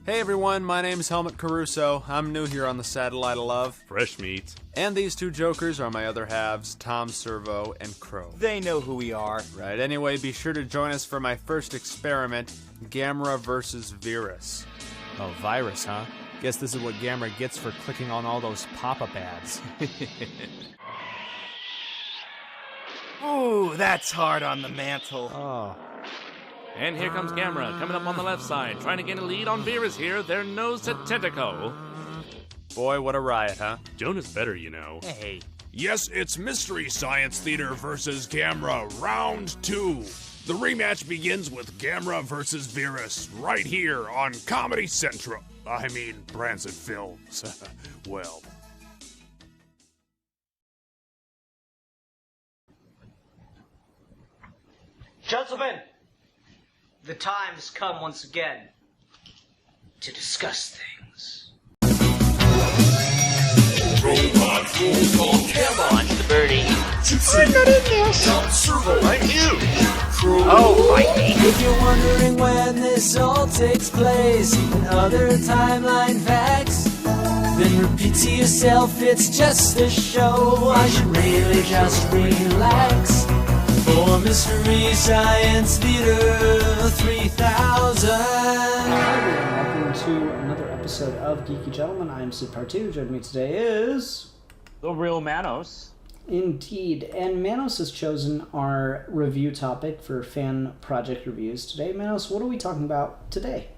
Hey everyone, my name's Helmut Caruso. I'm new here on the Satellite of Love. Fresh meat. And these two jokers are my other halves, Tom Servo and Crow. They know who we are. Right, anyway, be sure to join us for my first experiment, Gamera versus VIRAS. Oh, virus, huh? Guess this is what Gamera gets for clicking on all those pop-up ads. Ooh, that's hard on the mantle. Oh. And here comes Gamera, coming up on the left side, trying to gain a lead on VIRAS here. Their nose to tentacle. Boy, what a riot, huh? Jonah's better, you know. Hey. Yes, it's Mystery Science Theater versus Gamera, round 2. The rematch begins with Gamera versus VIRAS, right here on Comedy Central. I mean, Branson Films. Well. Gentlemen, the time has come once again to discuss things. Launch the birdie. I'm not in this. Don't servo. I'm huge. Oh, fight me. If you're wondering when this all takes place and other timeline facts, then repeat to yourself it's just a show. I should really just relax. For Mystery Science Theater 3000. Welcome to another episode of Geeky Gentlemen. I'm Sid Partu. Joining me today is... The real Manos. Indeed. And Manos has chosen our review topic for fan project reviews today. Manos, what are we talking about today?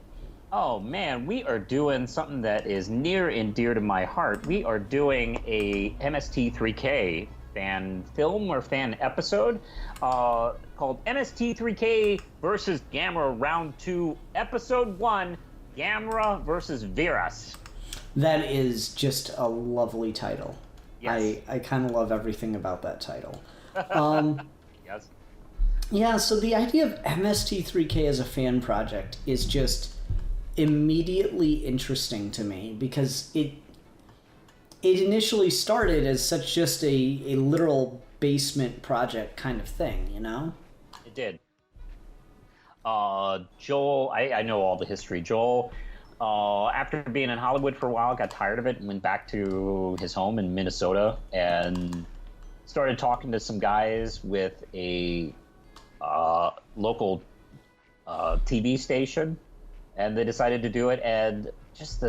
Oh man, we are doing something that is near and dear to my heart. We are doing a MST3K fan film or fan episode called MST3K versus Gamera Round 2, Episode 1, Gamera versus VIRAS. That is just a lovely title. Yes. I kind of love everything about that title. Yes. Yeah, so the idea of MST3K as a fan project is just immediately interesting to me because it initially started as such just a literal basement project kind of thing, you know? It did. Joel, I know all the history. Joel, after being in Hollywood for a while, got tired of it and went back to his home in Minnesota and started talking to some guys with a local TV station, and they decided to do it, and just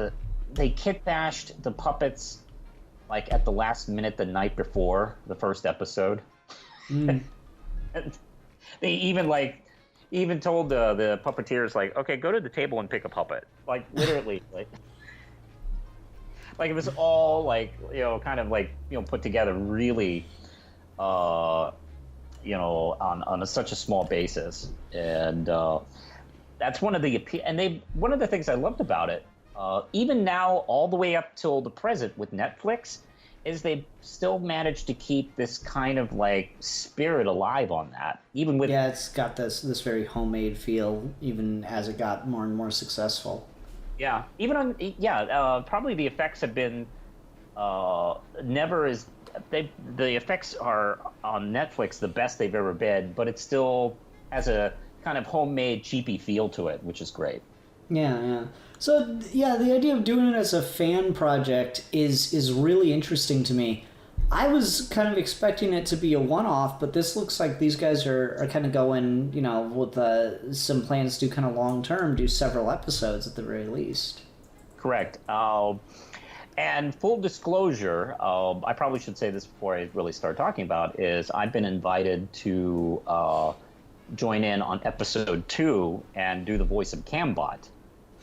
they kit bashed the puppets like at the last minute the night before the first episode. They even told the puppeteers, like, okay, go to the table and pick a puppet. Like, literally, like it was all, like, you know, kind of like, you know, put together really, you know, on such a small basis. And that's one of the things I loved about it, even now, all the way up till the present with Netflix, is they still managed to keep this kind of like spirit alive on that, even with... Yeah, it's got this very homemade feel, even as it got more and more successful. Yeah, even on... Yeah, probably the effects have been never as... The effects are on Netflix the best they've ever been, but it still has a kind of homemade, cheapy feel to it, which is great. Yeah. So, yeah, the idea of doing it as a fan project is really interesting to me. I was kind of expecting it to be a one-off, but this looks like these guys are kind of going, you know, with some plans to kind of long-term, do several episodes at the very least. Correct. And full disclosure, I probably should say this before I really start talking about, is I've been invited to join in on episode 2 and do the voice of Cambot,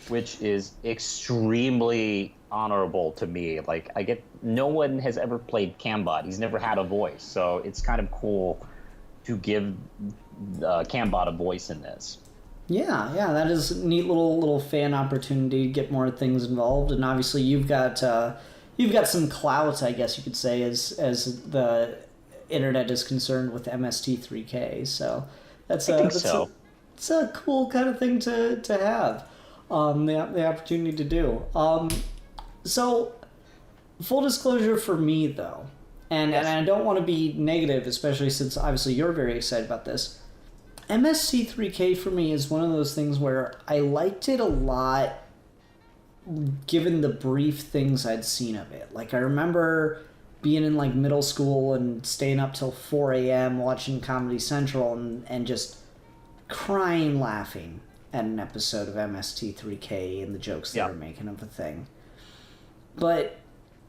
which is extremely honorable to me. Like, no one has ever played Cambot. He's never had a voice, so it's kind of cool to give Cambot a voice in this. Yeah, that is a neat little fan opportunity to get more things involved, and obviously you've got some clout, I guess you could say, as the internet is concerned with MST3K. So it's a cool kind of thing to have. The opportunity to do. So, full disclosure for me, though, and I don't want to be negative, especially since obviously you're very excited about this. MST3K for me is one of those things where I liked it a lot given the brief things I'd seen of it. Like, I remember being in, like, middle school and staying up till 4 a.m. watching Comedy Central and just crying laughing at an episode of MST3K and the jokes they were making of the thing. But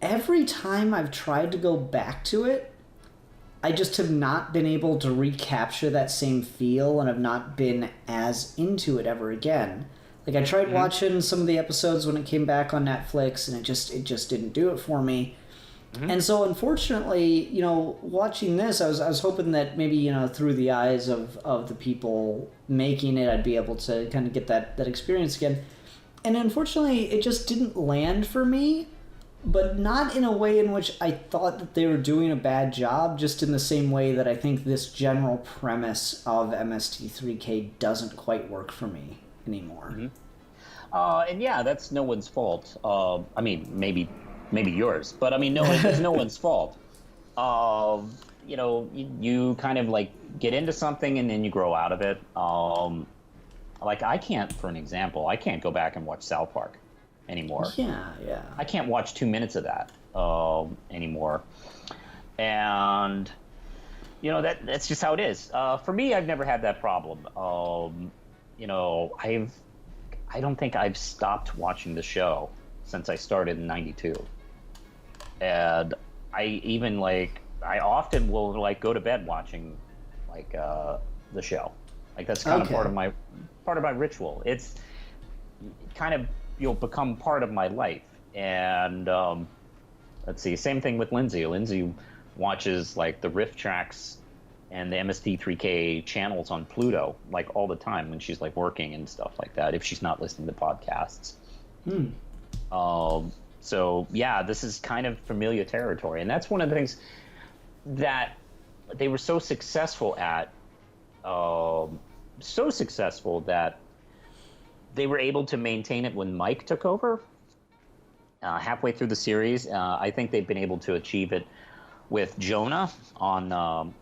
every time I've tried to go back to it, I just have not been able to recapture that same feel and have not been as into it ever again. Like, I tried watching some of the episodes when it came back on Netflix, and it just didn't do it for me. And so, unfortunately, you know, watching this, I was hoping that maybe, you know, through the eyes of the people making it, I'd be able to kind of get that experience again. And unfortunately, it just didn't land for me, but not in a way in which I thought that they were doing a bad job, just in the same way that I think this general premise of MST3K doesn't quite work for me anymore. And yeah, that's no one's fault. I mean, maybe yours, but I mean, it's no one's fault. You know, you kind of like get into something and then you grow out of it. Like, I can't, for an example, I can't go back and watch South Park anymore. Yeah. I can't watch 2 minutes of that anymore. And, you know, that's just how it is. For me, I've never had that problem. You know, I don't think I've stopped watching the show since I started in '92. And I often will, like, go to bed watching, like, the show. Like, that's kind of part of my ritual. It's kind of, you'll become part of my life. And let's see, same thing with Lindsay. Lindsay watches, like, the riff tracks and the MST3K channels on Pluto, like, all the time when she's, like, working and stuff like that, if she's not listening to podcasts. So yeah, this is kind of familiar territory, and that's one of the things that they were so successful at. So successful that they were able to maintain it when Mike took over. Halfway through the series, I think they've been able to achieve it with Jonah on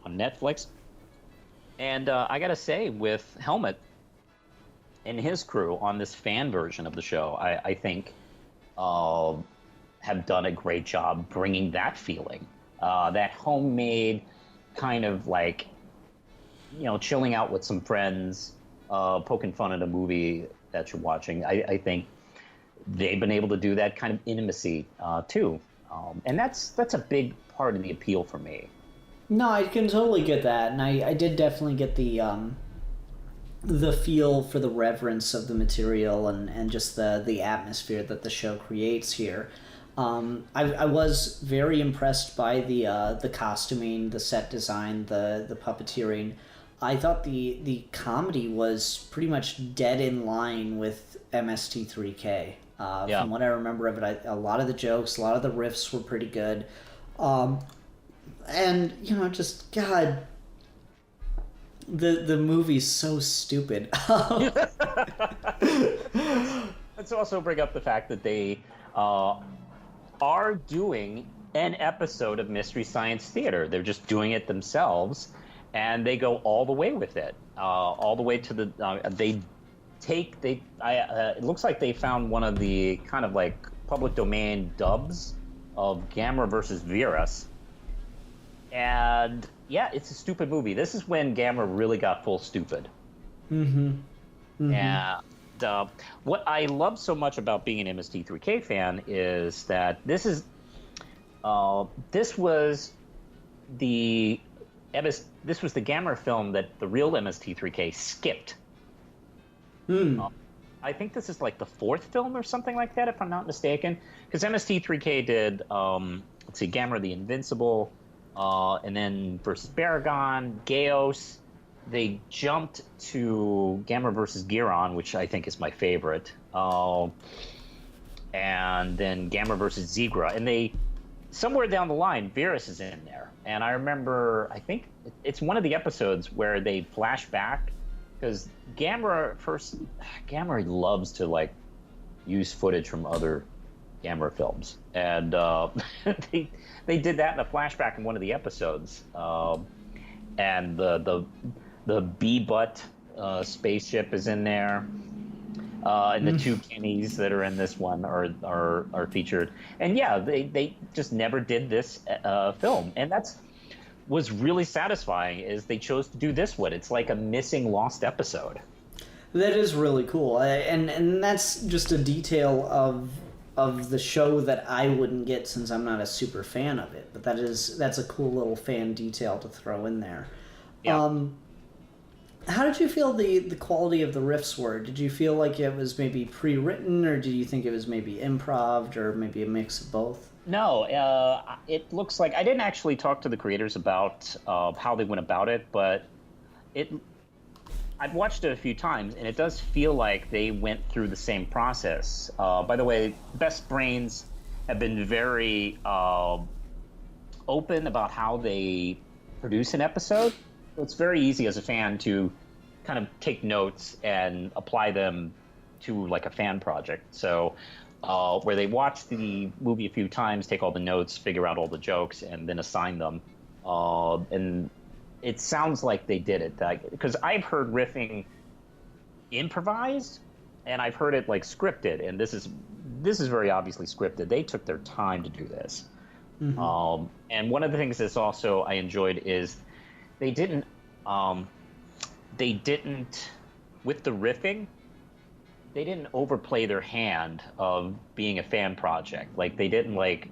Netflix, and I gotta say, with Helmet and his crew on this fan version of the show, I think have done a great job bringing that feeling, that homemade kind of, like, you know, chilling out with some friends, poking fun at a movie that you're watching. I think they've been able to do that kind of intimacy too, and that's a big part of the appeal for me. No, I can totally get that, and I did definitely get the feel for the reverence of the material and just the atmosphere that the show creates here. I was very impressed by the costuming, the set design, the puppeteering. I thought the comedy was pretty much dead in line with MST3K. From what I remember of it, a lot of the jokes, a lot of the riffs were pretty good. And, you know, just, God, the movie's so stupid. Let's also bring up the fact that they are doing an episode of Mystery Science Theater. They're just doing it themselves, and they go all the way with it, all the way to the. It looks like they found one of the kind of like public domain dubs of Gamera versus VIRAS, and yeah, it's a stupid movie. This is when Gamera really got full stupid. And what I love so much about being an MST3K fan is that this was the Gamera film that the real MST3K skipped. I think this is like the fourth film or something like that, if I'm not mistaken. Because MST3K did, Gamera the Invincible, and then versus Baragon, Geos. They jumped to Gamera versus Giron, which I think is my favorite. And then Gamera versus Zigra. And they, somewhere down the line, VIRAS is in there. And I remember, I think it's one of the episodes where they flash back, because Gamera loves to, like, use footage from other Gamera films. And they did that in a flashback in one of the episodes. And the B-Butt spaceship is in there. and the two Kennys that are in this one are featured. And yeah, they just never did this film, and was really satisfying. Is they chose to do this one. It's like a missing lost episode. That is really cool, and that's just a detail of the show that I wouldn't get since I'm not a super fan of it. But that's a cool little fan detail to throw in there. Yeah. How did you feel the quality of the riffs were? Did you feel like it was maybe pre-written, or did you think it was maybe improv, or maybe a mix of both? No, it looks like I didn't actually talk to the creators about how they went about it, but I've watched it a few times, and it does feel like they went through the same process. By the way, Best Brains have been very open about how they produce an episode. So it's very easy as a fan to kind of take notes and apply them to like a fan project. So where they watch the movie a few times, take all the notes, figure out all the jokes, and then assign them. And it sounds like they did it, because I've heard riffing improvised, and I've heard it like scripted, and this is very obviously scripted. They took their time to do this. Mm-hmm. And one of the things that's also I enjoyed is they didn't with the riffing, they didn't overplay their hand of being a fan project. Like they didn't like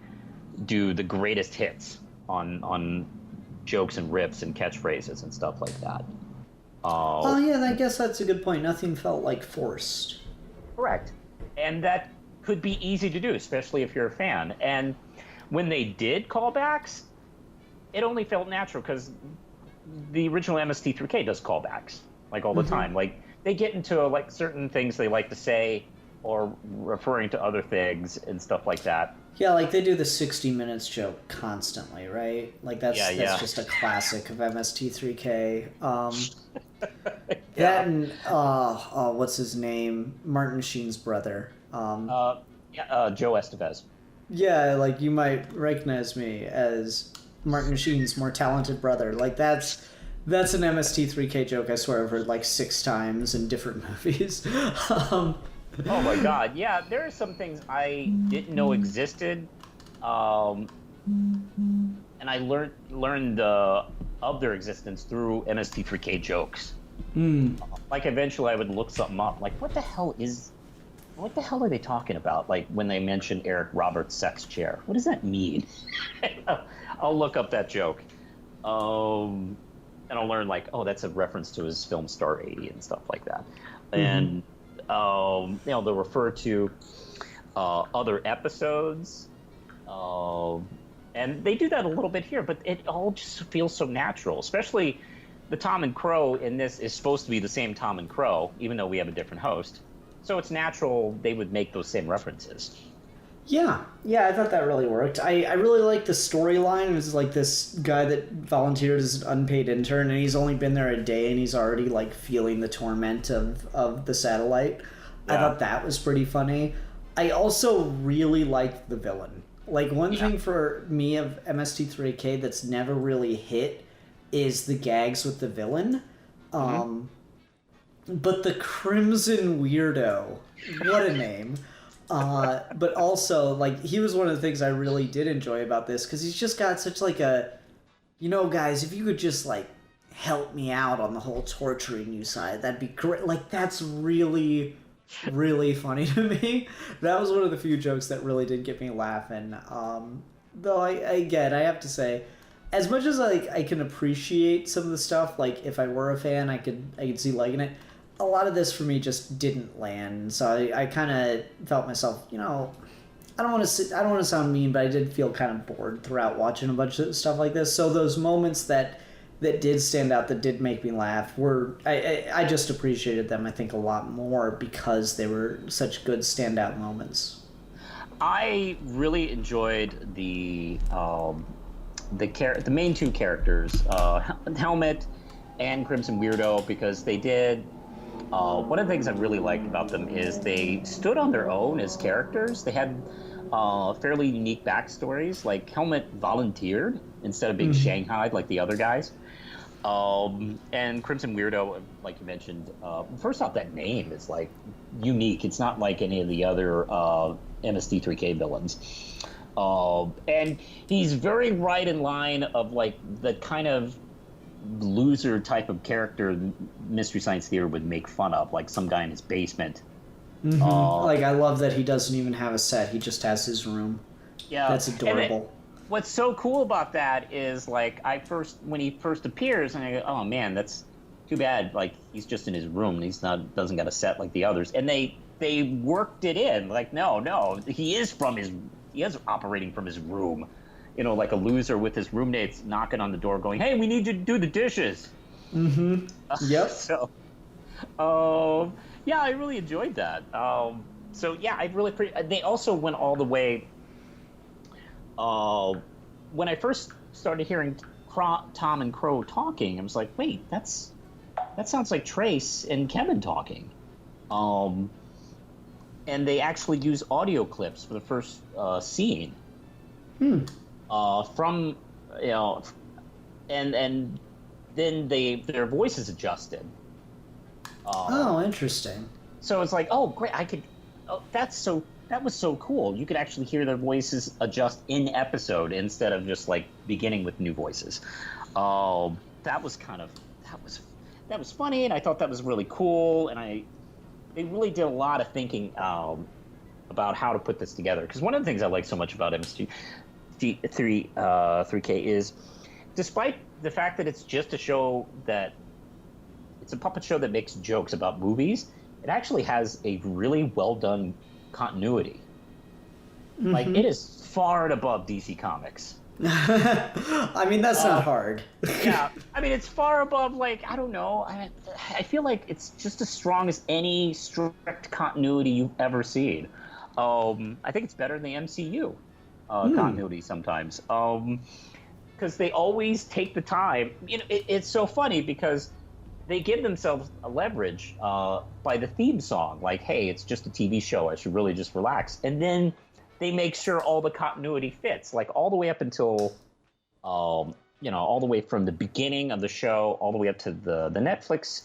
do the greatest hits on jokes and riffs and catchphrases and stuff like that. Oh yeah, I guess that's a good point. Nothing felt like forced. Correct. And that could be easy to do, especially if you're a fan. And when they did callbacks, it only felt natural because the original MST3K does callbacks like all the time. Like they get into like certain things they like to say or referring to other things and stuff like that. Yeah, like they do the 60 Minutes joke constantly, right? Like that's just a classic of MST3K. That and what's his name? Martin Sheen's brother. Joe Estevez. Yeah, like you might recognize me as Martin Sheen's more talented brother. Like that's an MST3K joke I swear I've heard like 6 times in different movies. Oh my god, yeah, there are some things I didn't know existed, and I learned of their existence through MST3K jokes. Like eventually I would look something up, like what the hell are they talking about? Like when they mention Eric Roberts' sex chair, what does that mean? I'll look up that joke, and I'll learn like, oh, that's a reference to his film Star 80 and stuff like that, and. They'll refer to other episodes, and they do that a little bit here, but it all just feels so natural. Especially the Tom and Crow in this is supposed to be the same Tom and Crow, even though we have a different host. So it's natural they would make those same references. Yeah, I thought that really worked. I really like the storyline. It was like this guy that volunteered as an unpaid intern, and he's only been there a day, and he's already like feeling the torment of the satellite. Yeah. I thought that was pretty funny. I also really liked the villain. Like one thing for me of MST3K that's never really hit is the gags with the villain. But the Crimson Weirdo, what a name. But also, like, he was one of the things I really did enjoy about this, because he's just got such, like, guys, if you could just, like, help me out on the whole torturing you side, that'd be great. Like, that's really, really funny to me. That was one of the few jokes that really did get me laughing. Though, I have to say, as much as, like, I can appreciate some of the stuff, like, if I were a fan, I could see liking it. A lot of this for me just didn't land, so I kind of felt myself, I don't want to sound mean, but I did feel kind of bored throughout watching a bunch of stuff like this. So those moments that did stand out, that did make me laugh, I just appreciated them, I think, a lot more because they were such good standout moments. I really enjoyed the main two characters, Helmet and Crimson Weirdo, because they did. One of the things I really liked about them is they stood on their own as characters. They had fairly unique backstories. Like Helmet volunteered instead of being shanghaied like the other guys. And Crimson Weirdo, like you mentioned, first off, that name is like unique. It's not like any of the other MST3K villains. And he's very right in line of like the kind of loser type of character Mystery Science Theater would make fun of, like some guy in his basement. Mm-hmm. Like, I love that he doesn't even have a set. He just has his room. Yeah. That's adorable. What's so cool about that is, like, when he first appears, and I go, oh man, that's too bad. Like, he's just in his room. And doesn't got a set like the others. And they worked it in. Like, no, he is operating from his room. You know, like a loser with his roommates knocking on the door, going, "Hey, we need you to do the dishes." Mm-hmm. Yep. So, yeah, I really enjoyed that. So yeah, I really they also went all the way. When I first started hearing Tom and Crow talking, I was like, wait, that sounds like Trace and Kevin talking. And they actually use audio clips for the first scene. From, you know, and then their voices adjusted. Oh, interesting. So it's like, oh, great, that was so cool. You could actually hear their voices adjust in episode instead of just like beginning with new voices. That was funny, and I thought that was really cool. And they really did a lot of thinking about how to put this together. Because one of the things I like so much about MST3K is, despite the fact that it's just a show that it's a puppet show that makes jokes about movies, it actually has a really well done continuity. Mm-hmm. Like, it is far and above DC Comics. I mean, that's not hard. Yeah, I mean, it's far above, like, I don't know. I feel like it's just as strong as any strict continuity you've ever seen. I think it's better than the MCU continuity sometimes. Because they always take the time. You know, it's so funny because they give themselves a leverage by the theme song. Like, hey, it's just a TV show. I should really just relax. And then they make sure all the continuity fits, like all the way up until, all the way from the beginning of the show, all the way up to the Netflix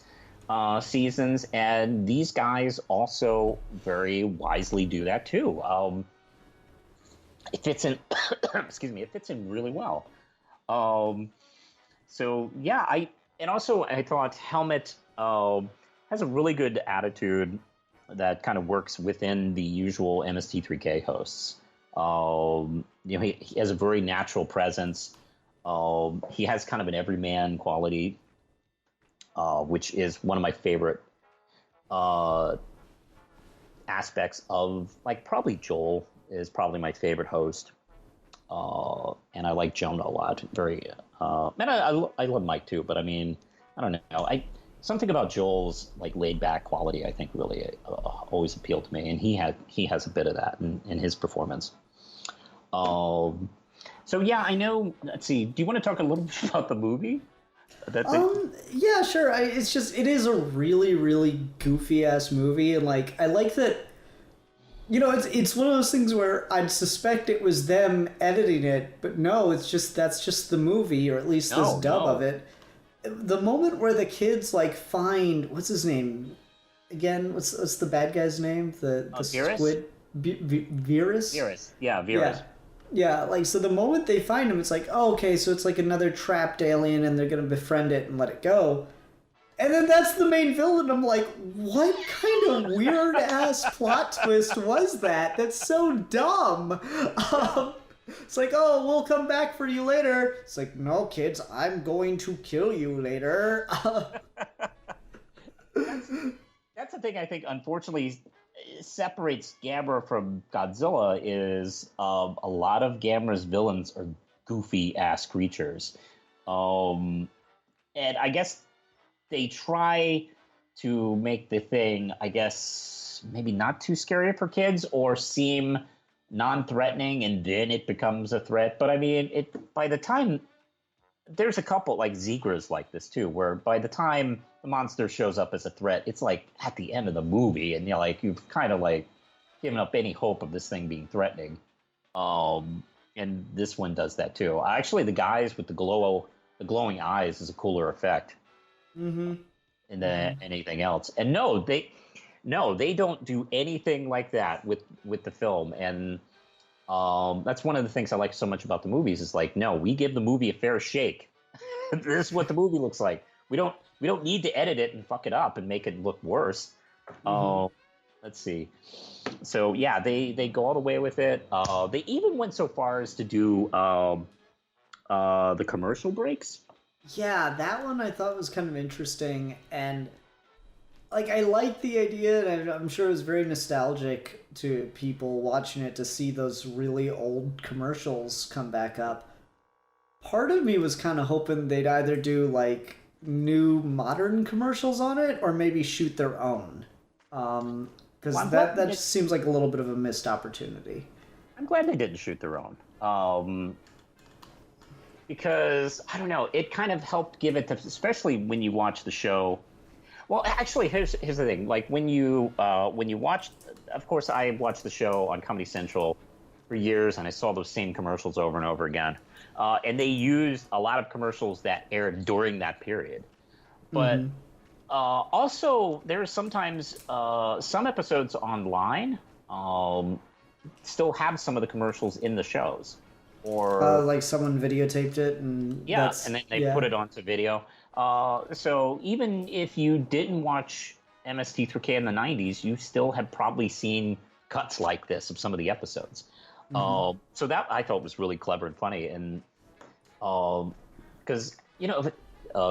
seasons. And these guys also very wisely do that too. It fits in, it fits in really well. So yeah, I thought Helmet has a really good attitude that kind of works within the usual MST3K hosts. He has a very natural presence. He has kind of an everyman quality, which is one of my favorite aspects of, like, probably Joel is probably my favorite host. And I like Jonah a lot. Very, and I love Mike too, but I mean, I don't know. Something about Joel's like laid back quality, I think, really always appealed to me, and he has a bit of that in his performance. So yeah, I know. Let's see. Do you want to talk a little bit about the movie? Yeah, sure. It is a really, really goofy ass movie, and like I like that. You know, it's one of those things where I'd suspect it was them editing it, but no, that's just the movie, or at least this dub of it. The moment where the kids like find, what's his name again? What's the bad guy's name? The VIRAS? squid, VIRAS. VIRAS, yeah, VIRAS. Yeah, like, so the moment they find him, it's like, oh, okay, so it's like another trapped alien, and they're gonna befriend it and let it go. And then that's the main villain. I'm like, what kind of weird ass plot twist was that? That's so dumb. It's like, oh, we'll come back for you later. It's like, no, kids, I'm going to kill you later. That's the thing I think, unfortunately, separates Gamera from Godzilla is a lot of Gamera's villains are goofy ass creatures. And I guess they try to make the thing, I guess, maybe not too scary for kids or seem non-threatening, and then it becomes a threat. But I mean, by the time there's a couple like Zegra's like this too, where by the time the monster shows up as a threat, it's like at the end of the movie, and you've kind of like given up any hope of this thing being threatening. And this one does that too. Actually, the guys with the the glowing eyes is a cooler effect than anything else. And no, they don't do anything like that with the film. And that's one of the things I like so much about the movies is like, no, we give the movie a fair shake. This is what the movie looks like. We don't need to edit it and fuck it up and make it look worse. Let's see. So yeah, they go all the way with it. They even went so far as to do the commercial breaks. Yeah, that one I thought was kind of interesting, and like I like the idea, and I'm sure it was very nostalgic to people watching it to see those really old commercials come back up. Part of me was kind of hoping they'd either do like new modern commercials on it, or maybe shoot their own. Because that just seems like a little bit of a missed opportunity. I'm glad they didn't shoot their own. Because, I don't know, it kind of helped give it, especially when you watch the show. Well, actually, here's the thing. Like, when you watch, of course, I watched the show on Comedy Central for years, and I saw those same commercials over and over again. And they used a lot of commercials that aired during that period. But also, there are sometimes some episodes online still have some of the commercials in the shows. Or like someone videotaped it and and then they put it onto video. So even if you didn't watch MST3K in the 90s, you still have probably seen cuts like this of some of the episodes. So that I thought was really clever and funny. And because,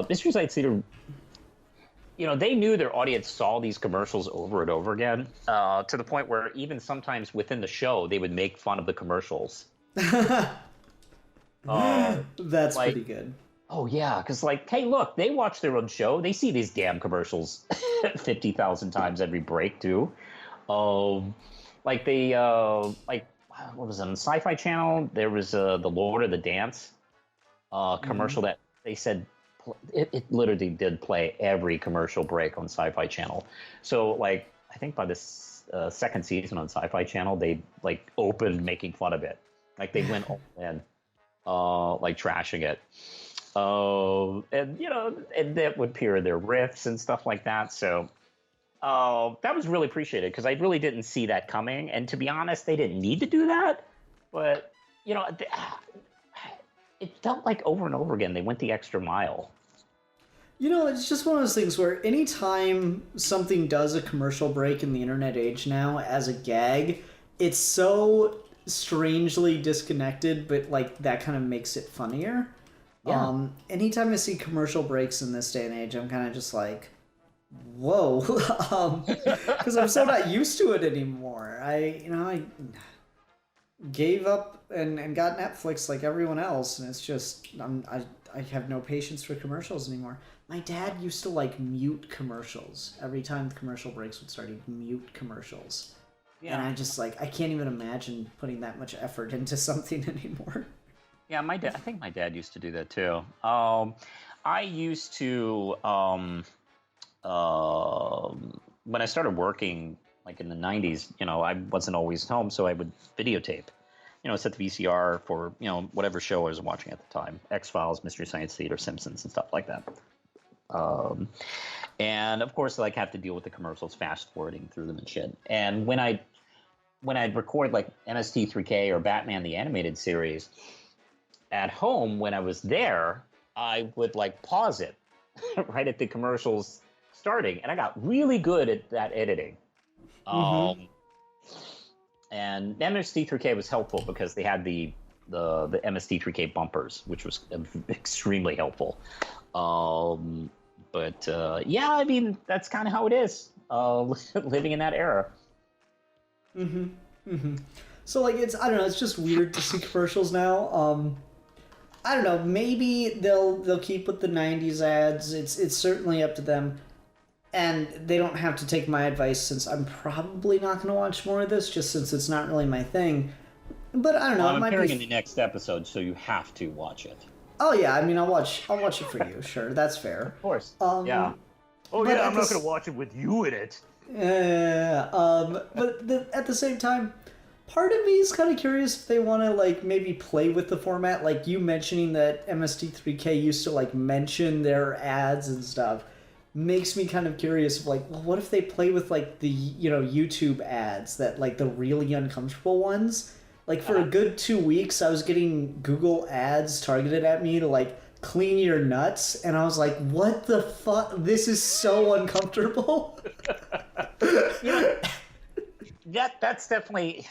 Mystery Science Theater, they knew their audience saw these commercials over and over again, to the point where even sometimes within the show, they would make fun of the commercials. That's pretty good. Oh yeah, because like, hey, look, they watch their own show. They see these damn commercials 50,000 times every break too. Like they what was it on Sci-Fi Channel? There was the Lord of the Dance commercial that they said it literally did play every commercial break on Sci-Fi Channel. So like, I think by this second season on Sci-Fi Channel, they like opened making fun of it. Like they went all in, like trashing it. And that would appear in their riffs and stuff like that. So that was really appreciated because I really didn't see that coming. And to be honest, they didn't need to do that. But, it felt like over and over again, they went the extra mile. It's just one of those things where anytime something does a commercial break in the internet age now as a gag, it's so strangely disconnected, but like that kind of makes it funnier. Yeah. Anytime I see commercial breaks in this day and age, I'm kind of just like, whoa, because I'm so not used to it anymore. I gave up and got Netflix like everyone else, and it's just I have no patience for commercials anymore. My dad used to like mute commercials every time the commercial breaks would start. He'd mute commercials. Yeah. And I just I can't even imagine putting that much effort into something anymore. Yeah, I think my dad used to do that too. I used to when I started working like in the 90s, I wasn't always home, so I would videotape. Set the VCR for whatever show I was watching at the time: X-Files, Mystery Science Theater, Simpsons, and stuff like that. And of course, have to deal with the commercials, fast forwarding through them and shit. And when I'd record like MST3K or Batman the Animated Series at home, when I was there, I would pause it right at the commercials starting, and I got really good at that editing. And MST3K was helpful because they had the MST3K bumpers, which was extremely helpful. But I mean, that's kind of how it is, living in that era. So it's, I don't know, it's just weird to see commercials now. I don't know, maybe they'll keep with the 90s ads. It's certainly up to them. And they don't have to take my advice, since I'm probably not going to watch more of this, just since it's not really my thing. But I don't know. I'm appearing in the next episode, so you have to watch it. Oh yeah, I mean, I'll watch it for you. Sure, that's fair. Of course. Yeah. Oh yeah, I'm not going to watch it with you in it. But at the same time, part of me is kind of curious if they want to like maybe play with the format, like you mentioning that MST3K used to like mention their ads and stuff. Makes me kind of curious of like, well, what if they play with like the, you know, YouTube ads, that like the really uncomfortable ones? Like for a good 2 weeks, I was getting Google ads targeted at me to like clean your nuts, and I was like, what the fuck? This is so uncomfortable. That's definitely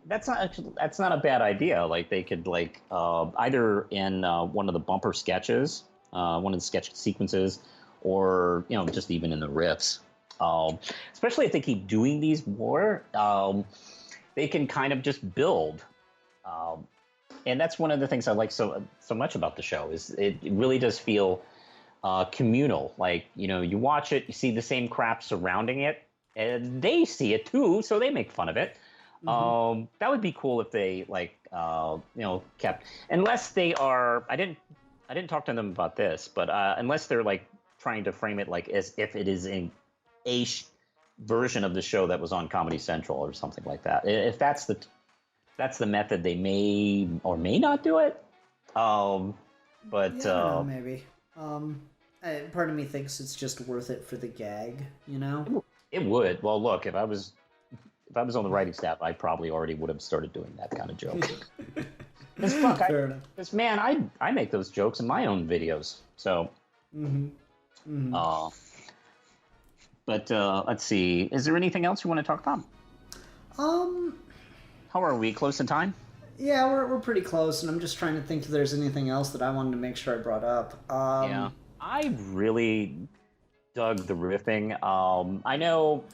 that's not a bad idea. Like they could like either in one of the bumper sketches, one of the sketch sequences, or you know, just even in the riffs. Especially if they keep doing these more, they can kind of just build. And that's one of the things I like so much about the show, is it really does feel communal. Like, you know, you watch it, you see the same crap surrounding it, and they see it too, so they make fun of it. Mm-hmm. That would be cool if they like you know, kept, unless they are. I didn't talk to them about this, but unless they're like trying to frame it like as if it is a version of the show that was on Comedy Central or something like that. If that's the method, they may or may not do it. But yeah, maybe. Part of me thinks it's just worth it for the gag, you know? It would. Well, look, if I was on the writing staff, I probably already would have started doing that kind of joke. Because man, I make those jokes in my own videos. So. Mm-hmm. Mm-hmm. But let's see. Is there anything else you want to talk about? How are we? Close in time? Yeah, we're pretty close, and I'm just trying to think if there's anything else that I wanted to make sure I brought up. Yeah, I really dug the riffing. I know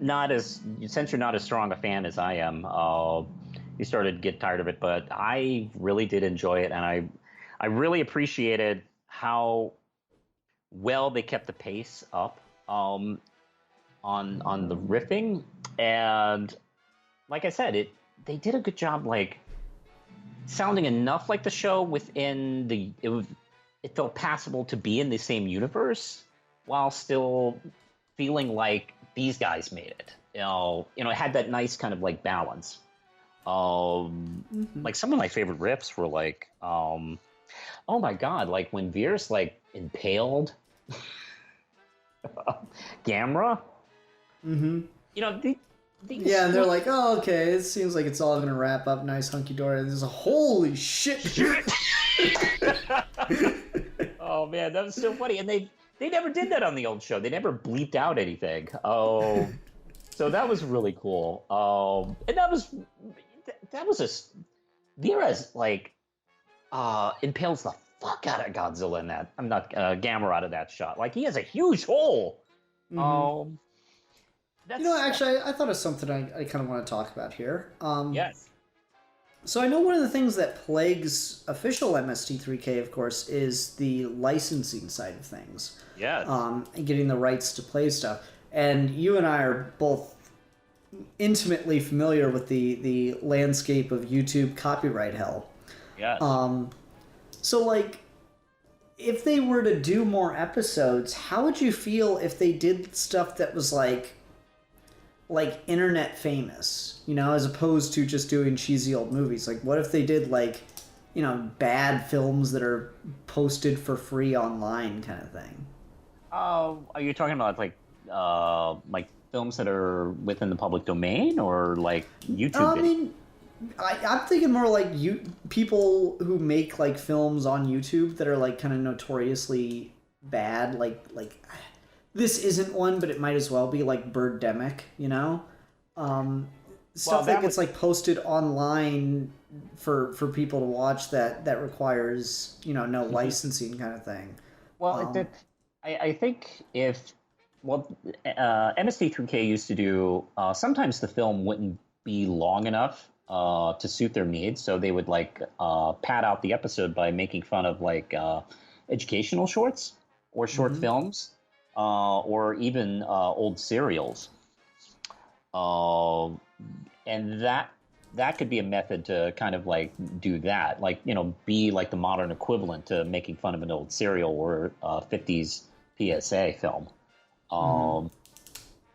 since you're not as strong a fan as I am, you started to get tired of it, but I really did enjoy it, and I really appreciated how well they kept the pace up on the riffing. And like I said, they did a good job, like sounding enough like the show within it felt passable to be in the same universe while still feeling like these guys made it. You know, it had that nice kind of like balance. Like some of my favorite riffs were like, oh my god, like when VIRAS like impaled Gamera. Mm-hmm. You know, yeah, and they're like, oh, okay, it seems like it's all gonna wrap up nice, hunky-dory. There's a holy shit. Oh, man, that was so funny. And they never did that on the old show. They never bleeped out anything. Oh, so that was really cool. And that was VIRAS, like, impales the fuck out of Godzilla in that. I'm not Gamera out of that shot. Like, he has a huge hole. Mm-hmm. Actually, I thought of something I kind of want to talk about here. Yes. So I know one of the things that plagues official MST3K, of course, is the licensing side of things. Yes. And getting the rights to play stuff. And you and I are both intimately familiar with the landscape of YouTube copyright hell. Yes. So, like, if they were to do more episodes, how would you feel if they did stuff that was like internet famous, as opposed to just doing cheesy old movies? Like, what if they did like, bad films that are posted for free online kind of thing? Are you talking about like films that are within the public domain, or like YouTube? I mean, I'm thinking more like people who make like films on YouTube that are like kind of notoriously bad, like this isn't one, but it might as well be, like Birdemic, stuff that gets like posted online for people to watch that requires no licensing kind of thing. Well, I think MST3K used to do sometimes the film wouldn't be long enough to suit their needs, so they would like pad out the episode by making fun of like educational shorts or short films. Or even old serials, and that could be a method to kind of like do that, like be like the modern equivalent to making fun of an old serial or 50s PSA film.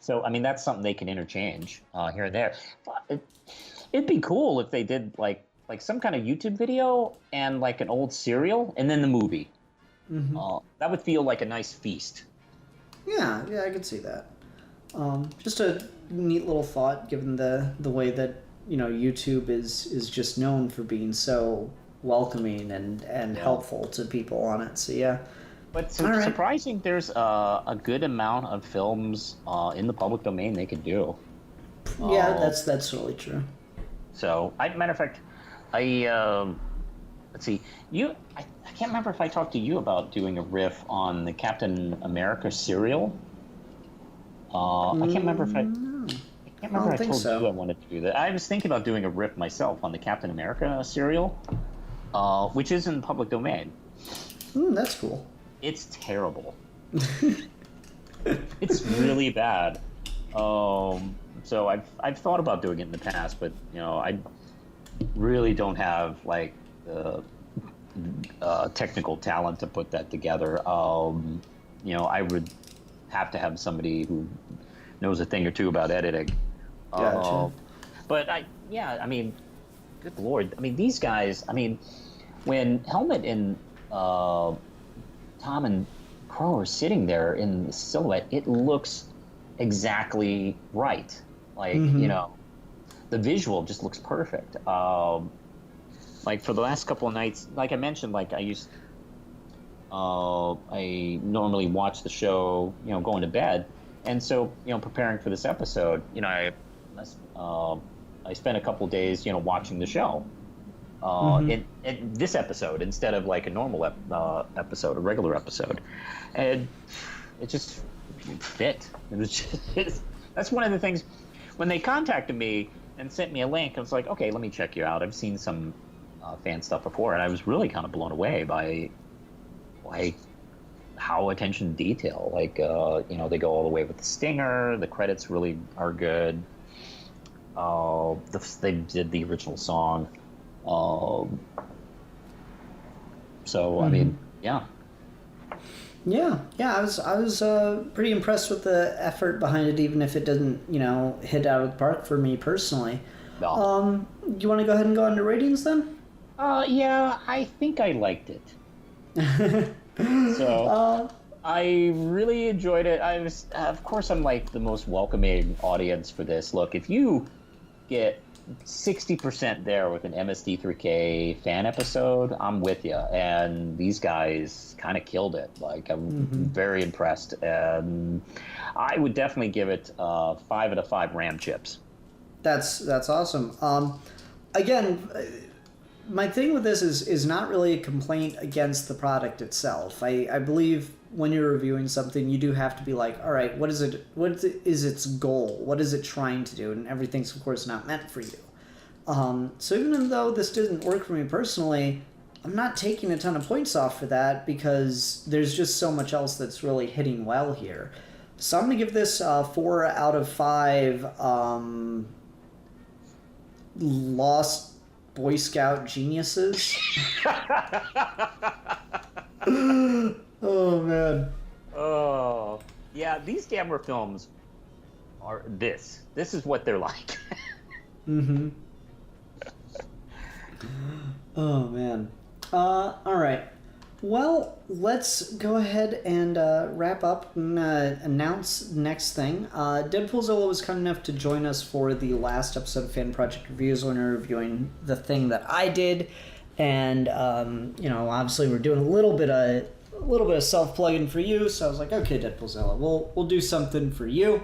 So I mean that's something they can interchange here and there. It'd be cool if they did like some kind of YouTube video and like an old serial and then the movie. Mm-hmm. That would feel like a nice feast. Yeah, I could see that. Just a neat little thought, given the way that YouTube is just known for being so welcoming and helpful to people on it. So yeah. But surprising, there's a good amount of films in the public domain they could do. Yeah, that's really true. So, matter of fact, let's see, I can't remember if I talked to you about doing a riff on the Captain America serial. I can't remember if I told you I wanted to do that. I was thinking about doing a riff myself on the Captain America serial, which is in the public domain. That's cool. It's terrible. It's really bad. So I've thought about doing it in the past, but I really don't have like the technical talent to put that together. I would have to have somebody who knows a thing or two about editing. Gotcha. But good Lord, these guys. When Helmet and Tom and Crow are sitting there in the silhouette, it looks exactly right. Like, the visual just looks perfect. Like for the last couple of nights, like I mentioned, like I normally watch the show, going to bed. And so, preparing for this episode, I spent a couple of days, watching the show. In this episode instead of like a normal episode, a regular episode, and it just fit. It was just, that's one of the things. When they contacted me and sent me a link, I was like, okay, let me check you out. I've seen some fan stuff before, and I was really kind of blown away by like how attention to detail. Like they go all the way with the stinger. The credits really are good. They did the original song. Yeah. I was pretty impressed with the effort behind it, even if it doesn't, hit out of the park for me personally. No. Do you want to go ahead and go into ratings then? Yeah, I think I liked it. So, I really enjoyed it. Of course, I'm like the most welcoming audience for this. Look, if you get 60% there with an MSD3K fan episode, I'm with you. And these guys kind of killed it. Like, I'm very impressed. And I would definitely give it 5 out of 5 Ram chips. That's awesome. Again, my thing with this is not really a complaint against the product itself. I believe when you're reviewing something, you do have to be like, all right, what is its goal? What is it trying to do? And everything's, of course, not meant for you. So even though this didn't work for me personally, I'm not taking a ton of points off for that because there's just so much else that's really hitting well here. So I'm going to give this 4 out of 5 Lost Boy Scout geniuses. Oh, man. Oh, yeah, these Gamera films are this. This is what they're like. Mm-hmm. Oh, man. All right. Well, let's go ahead and wrap up and announce next thing. Deadpoolzilla was kind enough to join us for the last episode of Fan Project Reviews when we were reviewing the thing that I did. And, obviously we're doing a little bit of self-plugging for you, so I was like, okay, Deadpoolzilla, we'll do something for you.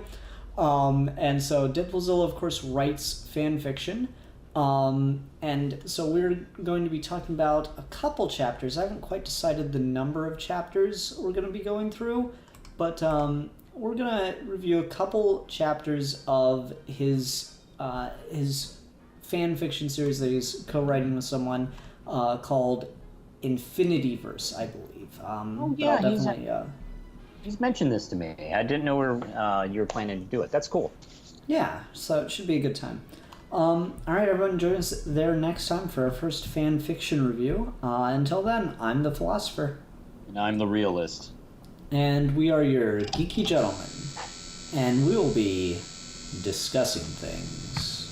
And so Deadpoolzilla, of course, writes fan fiction. And so we're going to be talking about a couple chapters. I haven't quite decided the number of chapters we're going to be going through, but we're going to review a couple chapters of his fan fiction series that he's co-writing with someone called Infinityverse, I believe. He's mentioned this to me. I didn't know you were planning to do it. That's cool. Yeah, so it should be a good time. All right, everyone, join us there next time for our first fan fiction review. Until then, I'm the Philosopher. And I'm the Realist. And we are your geeky gentlemen. And we will be discussing things.